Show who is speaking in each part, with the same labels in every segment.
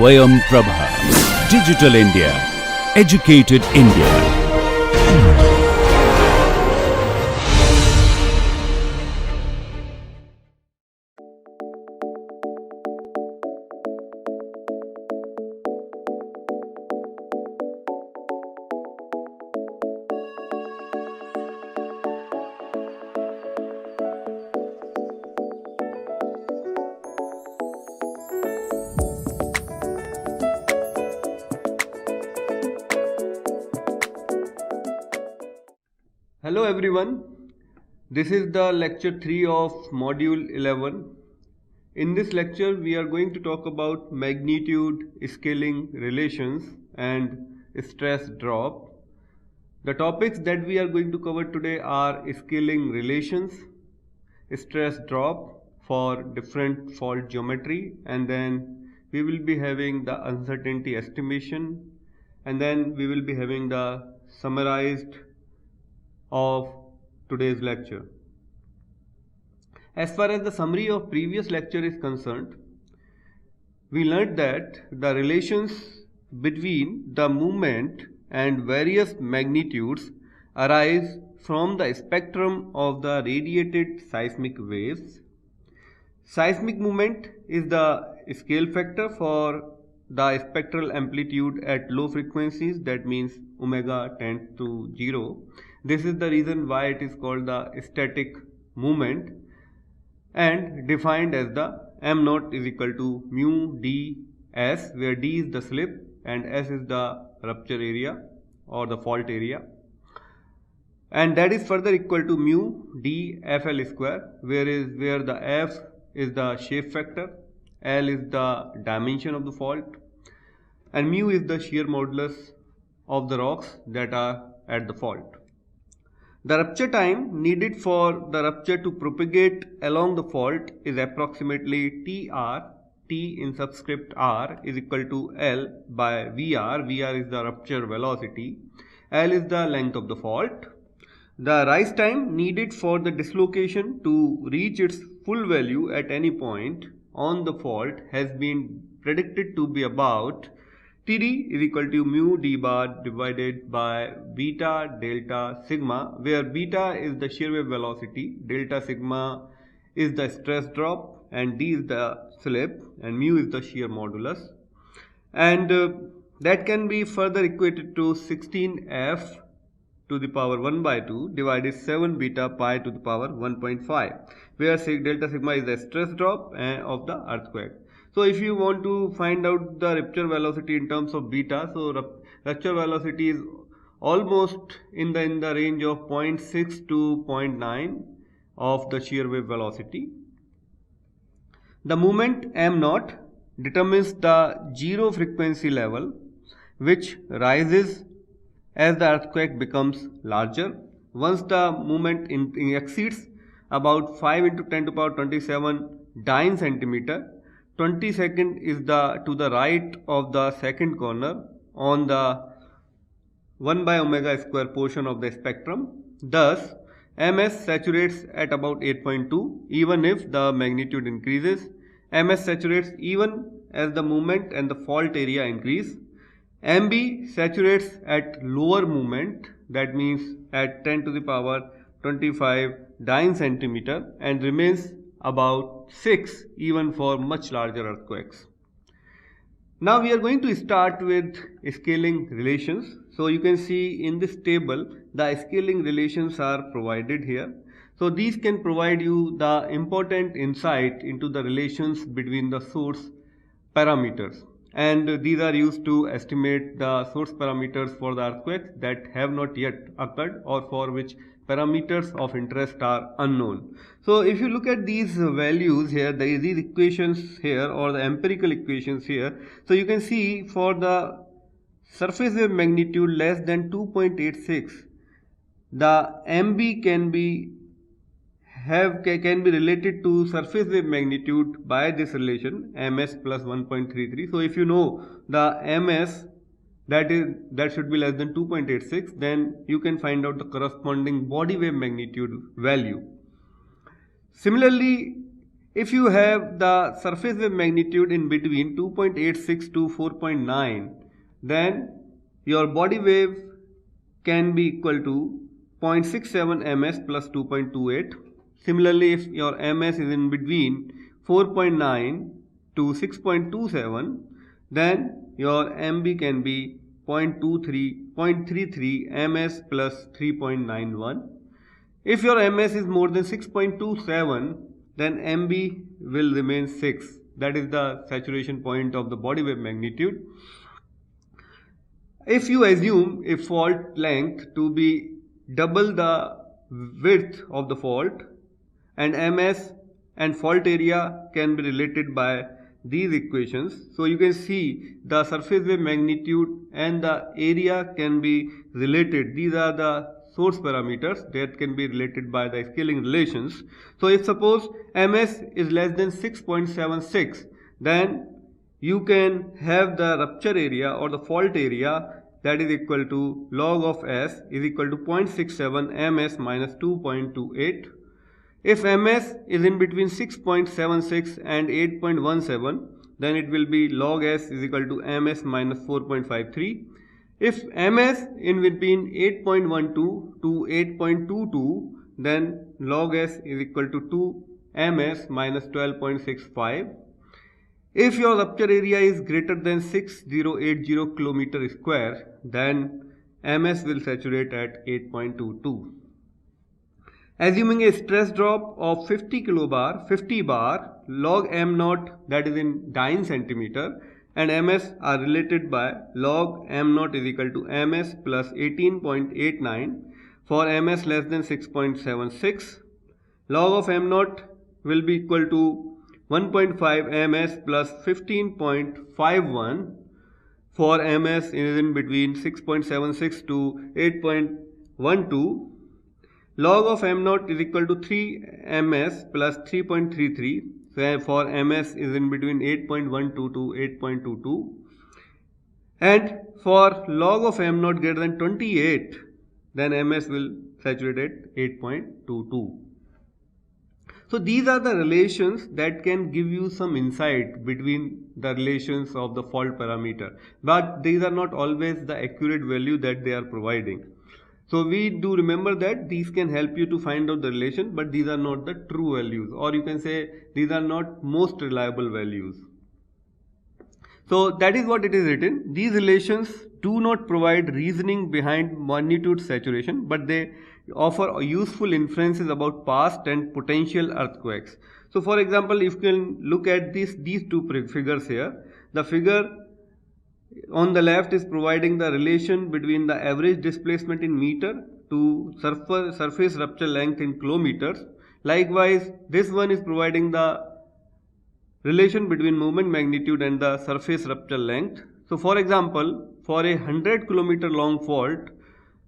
Speaker 1: Swayam Prabha. Digital India. Educated India.
Speaker 2: Hello everyone, this is the lecture 3 of module 11. In this lecture we are going to talk about magnitude scaling relations and stress drop. The topics that we are going to cover today are scaling relations, stress drop for different fault geometry, and then we will be having the uncertainty estimation, and then we will be having the summarized of today's lecture. As far as the summary of previous lecture is concerned, we learned that the relations between the movement and various magnitudes arise from the spectrum of the radiated seismic waves. Seismic moment is the scale factor for the spectral amplitude at low frequencies, that means omega tends to 0. This is the reason why it is called the static movement and defined as the m naught is equal to mu d s, where d is the slip and s is the rupture area or the fault area, and that is further equal to mu d fl square, where the f is the shape factor, l is the dimension of the fault, and mu is the shear modulus of the rocks that are at the fault. The rupture time needed for the rupture to propagate along the fault is approximately Tr, T in subscript r is equal to L by Vr. Vr is the rupture velocity, L is the length of the fault. The rise time needed for the dislocation to reach its full value at any point on the fault has been predicted to be about Td is equal to mu d bar divided by beta delta sigma, where beta is the shear wave velocity, delta sigma is the stress drop, and d is the slip, and mu is the shear modulus. And that can be further equated to 16f to the power 1 by 2 divided 7 beta pi to the power 1.5, where delta sigma is the stress drop of the earthquake. So if you want to find out the rupture velocity in terms of beta, so rupture velocity is almost in the range of 0.6 to 0.9 of the shear wave velocity. The moment m naught determines the zero frequency level, which rises as the earthquake becomes larger. Once the moment exceeds about 5 into 10 to the power 27 dyne centimeter, 20 second is to the right of the second corner on the 1 by omega square portion of the spectrum. Thus, ms saturates at about 8.2 even if the magnitude increases. Ms saturates even as the movement and the fault area increase. Mb saturates at lower movement, that means at 10 to the power 25 dyne centimeter, and remains about 6 even for much larger earthquakes. Now we are going to start with scaling relations. So you can see in this table the scaling relations are provided here. So these can provide you the important insight into the relations between the source parameters, and these are used to estimate the source parameters for the earthquakes that have not yet occurred or for which parameters of interest are unknown. So if you look at these values here, these equations here or the empirical equations here, so you can see for the surface wave magnitude less than 2.86, the MB can be related to surface wave magnitude by this relation ms plus 1.33. So if you know the ms that should be less than 2.86, then you can find out the corresponding body wave magnitude value. Similarly, If you have the surface wave magnitude in between 2.86 to 4.9, then your body wave can be equal to 0.67 ms plus 2.28. Similarly, if your ms is in between 4.9 to 6.27, then your mb can be 0.33 ms plus 3.91. If your ms is more than 6.27, then mb will remain 6. That is the saturation point of the body wave magnitude. If you assume a fault length to be double the width of the fault, and ms and fault area can be related by these equations, so you can see the surface wave magnitude and the area can be related. These are the source parameters that can be related by the scaling relations. So if suppose ms is less than 6.76, then you can have the rupture area or the fault area that is equal to log of s is equal to 0.67 ms minus 2.28. If ms is in between 6.76 and 8.17, then it will be log s is equal to ms minus 4.53. If ms in between 8.12 to 8.22, then log s is equal to 2 ms minus 12.65. If your rupture area is greater than 6080 km square, then ms will saturate at 8.22. Assuming a stress drop of 50 bar, log m naught, that is in dyne centimeter, and ms are related by log m naught is equal to ms plus 18.89 for ms less than 6.76. Log of m naught will be equal to 1.5 ms plus 15.51 for ms is in between 6.76 to 8.12. Log of m naught is equal to 3 ms plus 3.33 for ms is in between 8.12 to 8.22. And for log of m naught greater than 28, then ms will saturate at 8.22. So these are the relations that can give you some insight between the relations of the fault parameter. But these are not always the accurate value that they are providing. So we do remember that these can help you to find out the relation, but these are not the true values, or you can say these are not most reliable values. So that is what it is written. These relations do not provide reasoning behind magnitude saturation, but they offer useful inferences about past and potential earthquakes. So for example, if you can look at these two figures here, the figure on the left is providing the relation between the average displacement in meter to surface rupture length in kilometers. Likewise, this one is providing the relation between movement magnitude and the surface rupture length. So for example, for a 100 kilometer long fault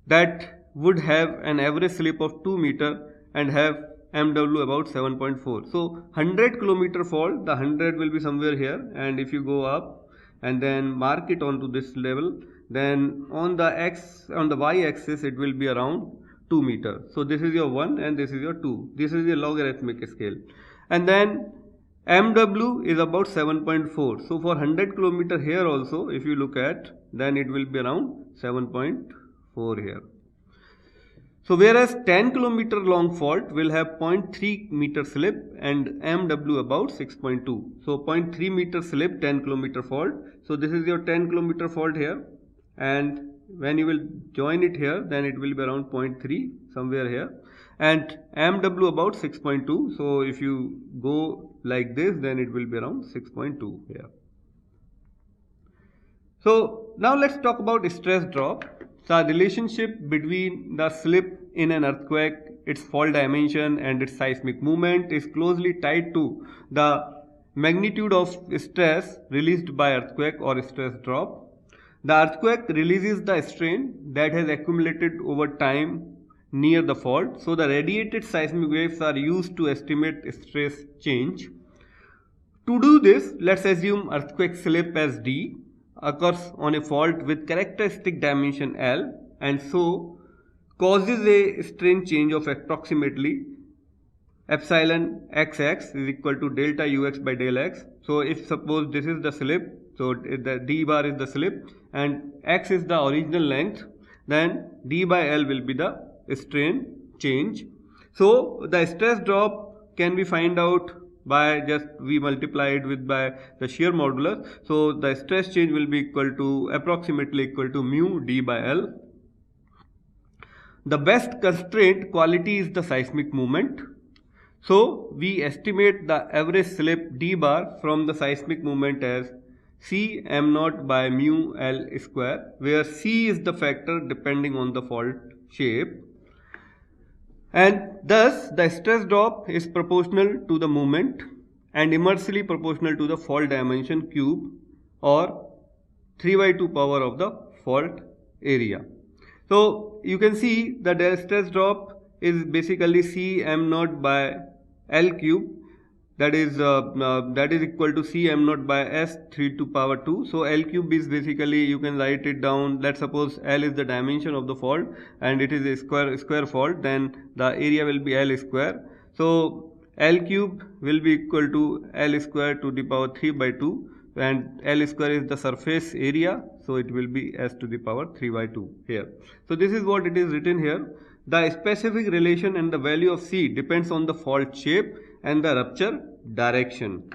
Speaker 2: that would have an average slip of 2 meter and have MW about 7.4. So 100 kilometer fault, the 100 will be somewhere here, and if you go up and then mark it onto this level, then on the y axis it will be around 2 meter. So this is your 1 and this is your 2. This is a logarithmic scale. And then MW is about 7.4. So for 100 kilometer here also, if you look at, then it will be around 7.4 here. So whereas 10 kilometer long fault will have 0.3 meter slip and MW about 6.2. So 0.3 meter slip, 10 kilometer fault. So this is your 10 kilometer fault here, and when you will join it here, then it will be around 0.3 somewhere here, and MW about 6.2. So if you go like this, then it will be around 6.2 here. So now let's talk about stress drop. So the relationship between the slip in an earthquake, its fault dimension and its seismic movement is closely tied to the magnitude of stress released by earthquake or stress drop. The earthquake releases the strain that has accumulated over time near the fault. So the radiated seismic waves are used to estimate stress change. To do this, let's assume earthquake slip as D occurs on a fault with characteristic dimension L and so causes a strain change of approximately epsilon xx is equal to delta ux by del x. So if suppose this is the slip, so the d bar is the slip and x is the original length, then d by L will be the strain change. So the stress drop can be find out by just we multiply it with by the shear modulus. So the stress change will be equal to approximately equal to mu d by L. The best constraint quality is the seismic moment. So we estimate the average slip d bar from the seismic moment as C m naught by mu L square, where C is the factor depending on the fault shape. And thus the stress drop is proportional to the moment and inversely proportional to the fault dimension cube or 3 by 2 power of the fault area. So you can see that the stress drop is basically C m naught by L cube, that is equal to C m naught by S 3 to power 2. So L cube is basically, you can write it down, let's suppose L is the dimension of the fault and it is a square fault, then the area will be L square. So L cube will be equal to L square to the power 3 by 2 and L square is the surface area, so it will be S to the power 3 by 2 here. So this is what it is written here. The specific relation and the value of C depends on the fault shape and the rupture direction.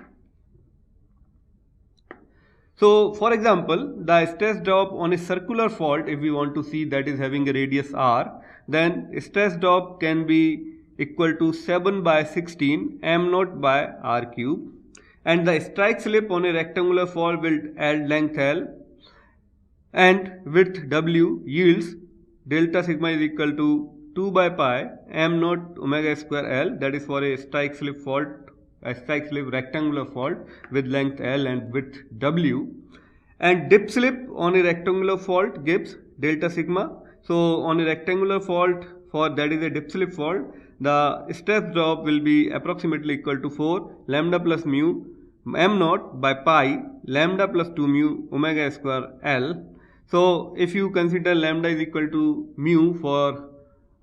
Speaker 2: So for example, the stress drop on a circular fault, if we want to see that is having a radius r, then stress drop can be equal to 7 by 16 m naught by r cube, and the strike slip on a rectangular fault will add length L and width W yields delta sigma is equal to 2 by pi m naught omega square L, that is for a strike slip fault, a strike slip rectangular fault with length L and width W, and dip slip on a rectangular fault gives delta sigma. So on a rectangular fault, for that is a dip slip fault, the stress drop will be approximately equal to 4 lambda plus mu m naught by pi lambda plus 2 mu omega square L. So if you consider lambda is equal to mu for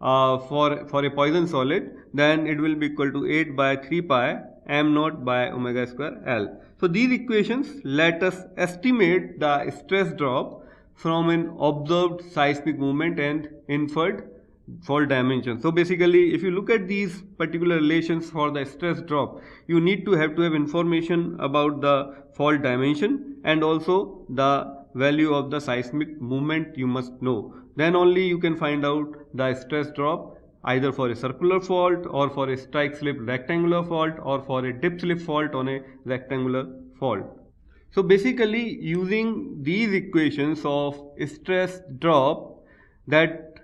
Speaker 2: a Poisson solid, then it will be equal to 8 by 3 pi m naught by omega square L. So these equations let us estimate the stress drop from an observed seismic movement and inferred fault dimension. So basically, if you look at these particular relations for the stress drop, you need to have information about the fault dimension and also the value of the seismic movement you must know. Then only you can find out the stress drop either for a circular fault or for a strike slip rectangular fault or for a dip slip fault on a rectangular fault. So basically, using these equations of stress drop that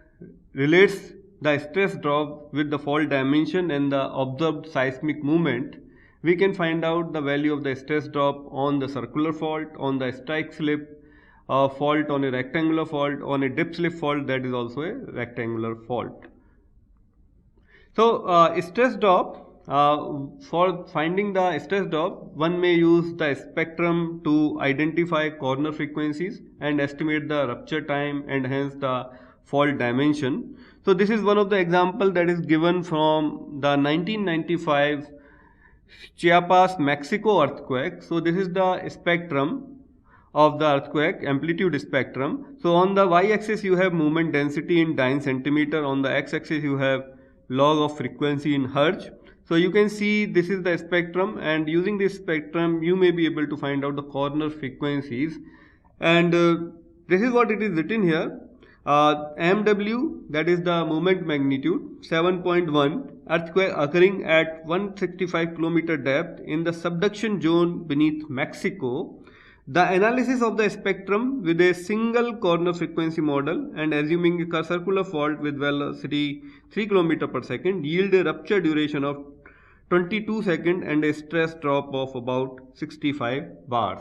Speaker 2: relates the stress drop with the fault dimension and the observed seismic movement, we can find out the value of the stress drop on the circular fault, on the strike slip fault, on a rectangular fault, on a dip slip fault that is also a rectangular fault. So stress drop, for finding the stress drop, one may use the spectrum to identify corner frequencies and estimate the rupture time and hence the fault dimension. So this is one of the example that is given from the 1995 Chiapas, Mexico earthquake. So this is the spectrum of the earthquake, amplitude spectrum. So on the y-axis you have movement density in dyne centimeter, on the x-axis you have log of frequency in hertz. So you can see this is the spectrum, and using this spectrum you may be able to find out the corner frequencies, and this is what it is written here. MW, that is the moment magnitude 7.1, earthquake occurring at 165 kilometer depth in the subduction zone beneath Mexico. The analysis of the spectrum with a single corner frequency model and assuming a circular fault with velocity 3 km per second yield a rupture duration of 22 seconds and a stress drop of about 65 bars.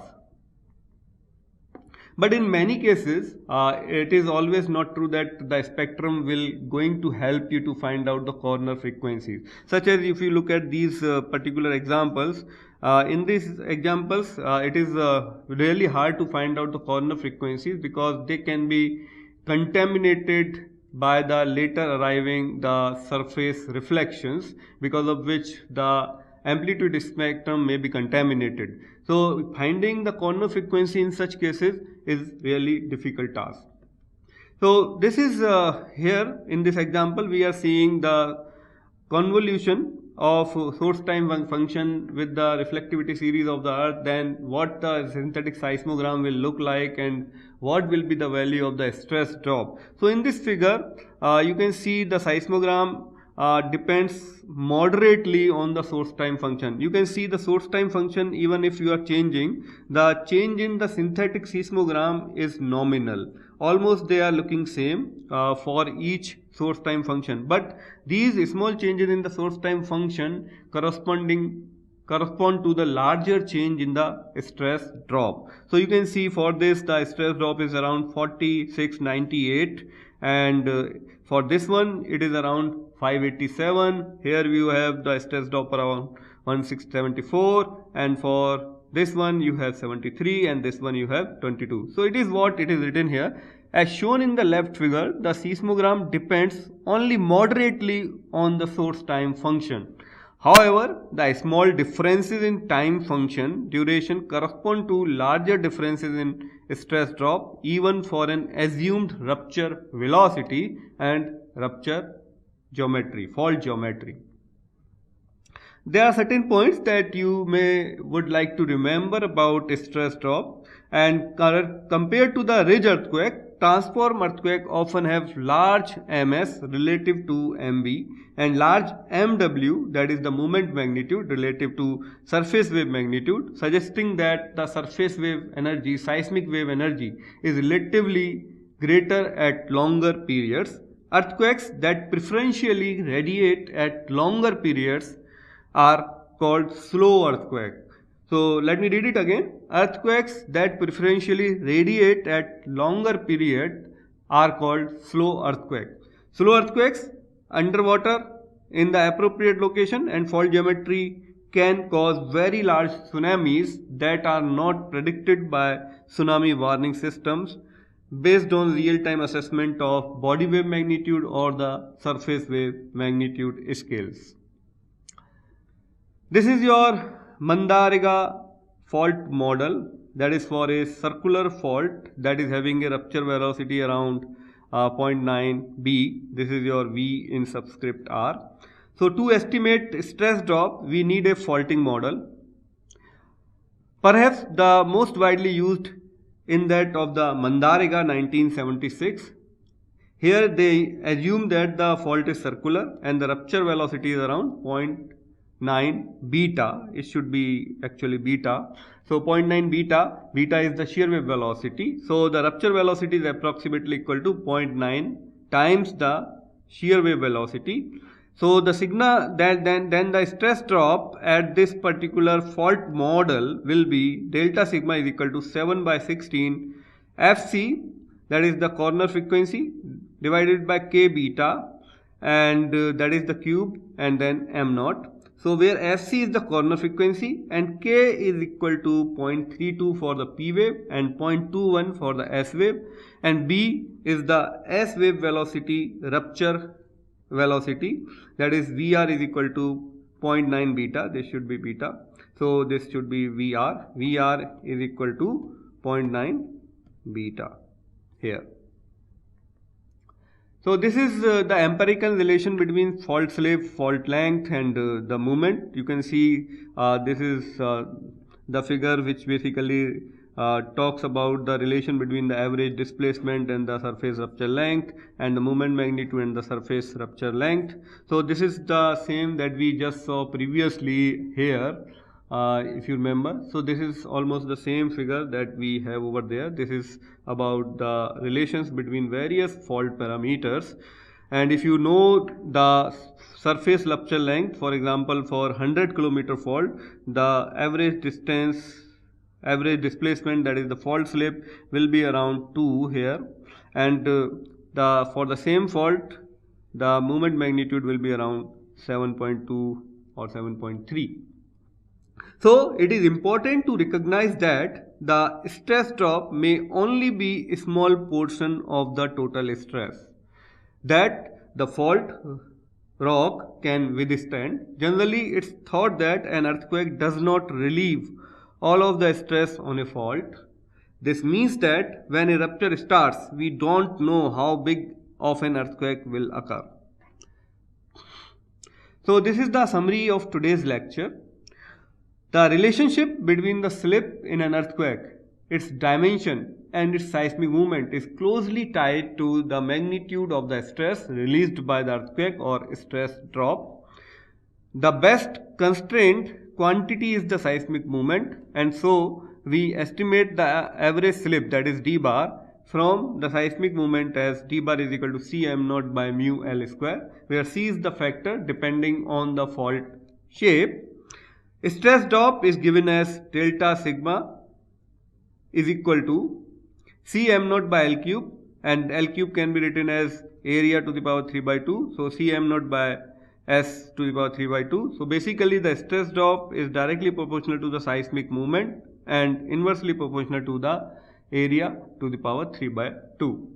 Speaker 2: But in many cases, it is always not true that the spectrum will going to help you to find out the corner frequencies. Such as if you look at these particular examples, in these examples, it is really hard to find out the corner frequencies because they can be contaminated by the later arriving the surface reflections, because of which the amplitude spectrum may be contaminated. So finding the corner frequency in such cases is really difficult task. So this is here in this example we are seeing the convolution of source time function with the reflectivity series of the earth, then what the synthetic seismogram will look like and what will be the value of the stress drop. So in this figure you can see the seismogram depends moderately on the source time function. You can see the source time function, even if you are changing, the change in the synthetic seismogram is nominal. Almost they are looking same for each source time function, but these small changes in the source time function correspond to the larger change in the stress drop. So you can see for this the stress drop is around 4698, and for this one it is around 587. Here you have the stress drop around 1674, and for this one you have 73, and this one you have 22. So it is what it is written here. As shown in the left figure, the seismogram depends only moderately on the source time function. However, the small differences in time function duration correspond to larger differences in stress drop, even for an assumed rupture velocity and rupture geometry, fault geometry. There are certain points that you would like to remember about stress drop, and compared to the ridge earthquake, transform earthquake often have large ms relative to mv and large mw, that is the moment magnitude, relative to surface wave magnitude, suggesting that the surface wave energy, seismic wave energy, is relatively greater at longer periods. Earthquakes that preferentially radiate at longer periods are called slow earthquake. So let me read it again. Earthquakes that preferentially radiate at longer period are called slow earthquake. Slow earthquakes underwater in the appropriate location and fault geometry can cause very large tsunamis that are not predicted by tsunami warning systems based on real-time assessment of body wave magnitude or the surface wave magnitude scales. This is your Mandarega fault model, that is for a circular fault that is having a rupture velocity around 0.9 b. This is your V in subscript r. So to estimate stress drop, we need a faulting model. Perhaps the most widely used in that of the Mandarega 1976. Here they assume that the fault is circular and the rupture velocity is around 0.9 beta. It should be actually beta. So 0.9 beta is the shear wave velocity. So the rupture velocity is approximately equal to 0.9 times the shear wave velocity. So the sigma then the stress drop at this particular fault model will be delta sigma is equal to 7 by 16 Fc, that is the corner frequency, divided by k beta, and that is the cube, and then m naught. So where Fc is the corner frequency and k is equal to 0.32 for the P wave and 0.21 for the S wave, and B is the S wave velocity, rupture velocity, that is Vr is equal to 0.9 beta. This should be beta. So this should be Vr. Vr is equal to 0.9 beta here. So this is the empirical relation between fault slip, fault length, and the moment. You can see this is the figure which basically talks about the relation between the average displacement and the surface rupture length, and the moment magnitude and the surface rupture length. So this is the same that we just saw previously here, if you remember. So this is almost the same figure that we have over there. This is about the relations between various fault parameters, and if you know the surface rupture length, for example for 100 kilometer fault, the average displacement, that is the fault slip, will be around 2 here, and for the same fault the moment magnitude will be around 7.2 or 7.3. So it is important to recognize that the stress drop may only be a small portion of the total stress. that the fault rock can withstand. Generally, it's thought that an earthquake does not relieve all of the stress on a fault. This means that when a rupture starts, we don't know how big of an earthquake will occur. So this is the summary of today's lecture. The relationship between the slip in an earthquake, its dimension and its seismic movement is closely tied to the magnitude of the stress released by the earthquake or stress drop. The best constraint quantity is the seismic movement, and so we estimate the average slip, that is d bar, from the seismic movement as d bar is equal to Cm naught by mu L square, where C is the factor depending on the fault shape. Stress drop is given as delta sigma is equal to Cm naught by L cube, and L cube can be written as area to the power 3 by 2. So Cm naught by S to the power 3 by 2. So basically the stress drop is directly proportional to the seismic movement and inversely proportional to the area to the power 3 by 2.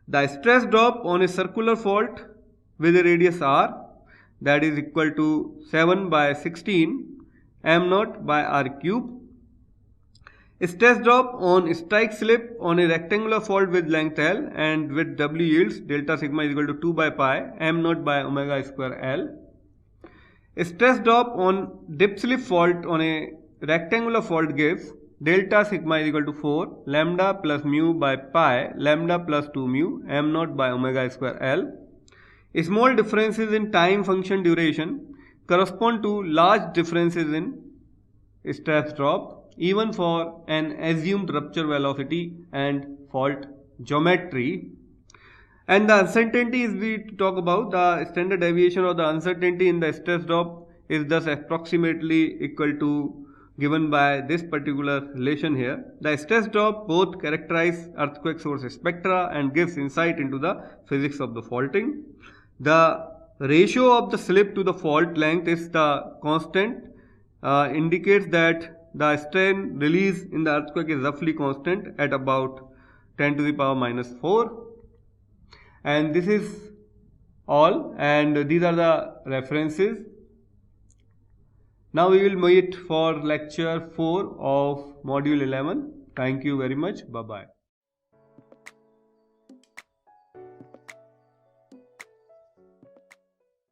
Speaker 2: The stress drop on a circular fault with a radius r, that is equal to 7 by 16 m naught by r cube. Stress drop on strike slip on a rectangular fault with length L and with W yields delta sigma is equal to 2 by pi m naught by omega square L. Stress drop on dip slip fault on a rectangular fault gives delta sigma is equal to 4 lambda plus mu by pi lambda plus 2 mu m naught by omega square L. Small differences in time function duration correspond to large differences in stress drop, even for an assumed rupture velocity and fault geometry. And the uncertainty is we talk about the standard deviation or the uncertainty in the stress drop is thus approximately equal to given by this particular relation here. The stress drop both characterize earthquake source spectra and gives insight into the physics of the faulting. The ratio of the slip to the fault length is the constant, indicates that the strain release in the earthquake is roughly constant at about 10 to the power minus 4. And this is all, and these are the references. Now we will meet for lecture 4 of module 11. Thank you very much. Bye bye.